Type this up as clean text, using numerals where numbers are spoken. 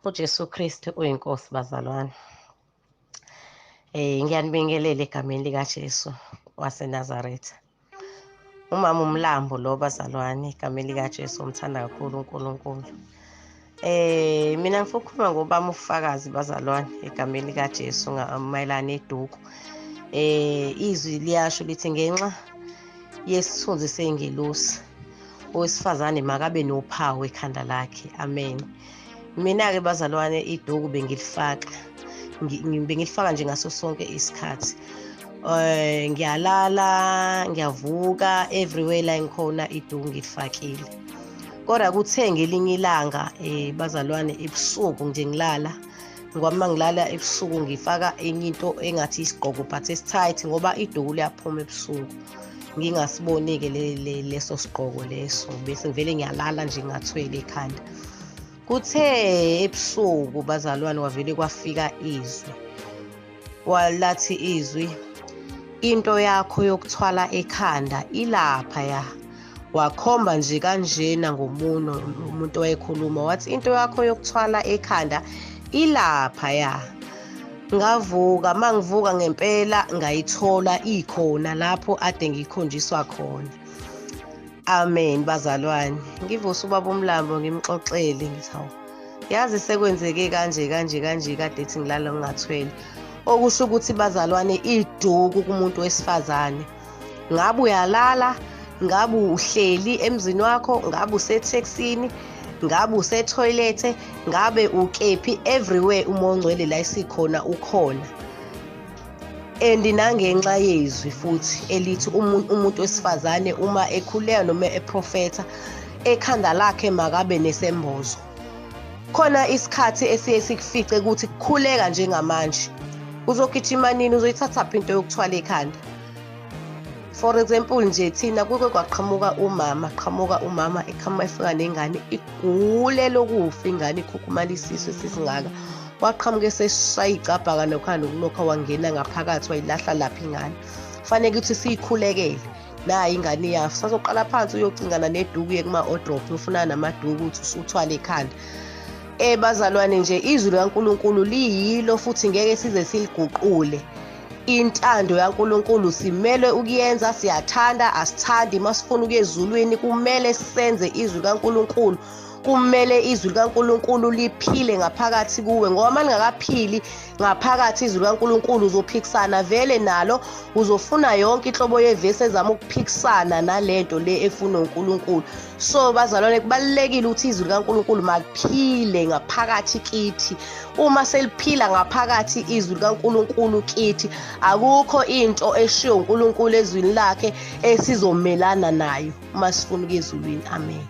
uJesu Kristu uyinkosi bazalwane. Ngiyanibingelela egameni likaJesu waseNazaretha. Umama Mlambo lo bazalwane, egameni likaJesu umthanda kakhulu uNkulunkulu. Mina ngifuna ukukhuluma ngobama ufakazi bazalwane egameni likaJesu mayelana neduku. Izwi liyasho lithi ngenxa yesithunzi sengelosi owesifazane makabe nophawu ekhanda lakhe. Amen. Mina-ke bazalwane iduku bengilifaka nje ngaso sonke isikhathi. Ngiyalala, ngiyavuka, everywhere la ngikhona iduku ngilifakile. Kodwa kuthe ngelinye ilanga bazalwane ebusuku nje ngilala, ngoba uma ngilala ebusuku ngifaka enye into engathi isigqoko but esitight ngoba iduku liyaphuma ebusuku. Ngingasiboni-ke leso sigqoko leso, bese ngivele ngiyalala nje ngathwele ekhanda. Kuthe ebusuku bazalwane kwavele kwafika izwi. Walathi izwi, into yakho yokuthwala ekhanda ilapha ya. Wakhomba nje kanjena ngomuno umuntu owayekhuluma wathi into yakho yokuthwala ekhanda ilapha ya. Ngavuka, mangivuka ngempela ngayithola ikhona lapho ade ngikhonjiswa khona. Amen bazalwane. Ngivusa ubaba uMlambo ngimxoxele ngithi hawu, yazi sekwenzeke kanje kade ethi ngilala ngingathwele. Okusho ukuthi bazalwane iduku kumuntu wesifazane. Ngabe uyalala, ngabe uhleli emzini wakho, ngabe usethexini, ngabe usetoilet, ngabe ukephi, everywhere uma ongcwele la isikhona ukhona. And nangenxa yezwi futhi elithi umuntu wesifazane uma ekhuleka noma eprofetha ekhanda lakhe makabe nesembozo. Khona isikhathi esiye sikufice ukuthi kukhuleka njengamanje. Uzogijima nini, uzoyithatha into yokuthwala ekhanda? For example nje thina kuke kwaqhamuka umama ekhama efika nengane igule lokufa, ingane ikhukhumala isisu esisingaka. Waqhamuke seshaya icabhaka nokhanda ukunokha wangena ngaphakathi wayilahla lapha ingane. Kufanele ukuthi siyikhulekele. Nayi ingane yafa. Sazoqala phansi uyocingana neduku yekuma-odrop ufuna namaduku ukuthi usuthwala ekhanda. Bazalwane nje izwi likaNkulunkulu liyilo futhi ngeke size siliguqule. Intando yaNkulunkulu simele ukuyenza, siyathanda, asithandi. Masifuna ukuya ezulwini kumele senze izwi likaNkulunkulu. Kumele izwi likaNkulunkulu liphile ngaphakathi kuwe, ngoba malingakaphili ngaphakathi izwi likaNkulunkulu uzophikisana vele nalo, uzofuna yonke inhlobo yevesi ezama ukuphikisana nalento le efuna uNkulunkulu. So bazalwane kubalekile ukuthi izwi likaNkulunkulu maliphile ngaphakathi kithi. Uma seliphila ngaphakathi izwi likaNkulunkulu kithi, akukho into eshiyo uNkulunkulu ezwini lakhe esizomelana nayo uma sifuna ukuya ezulwini. Amen.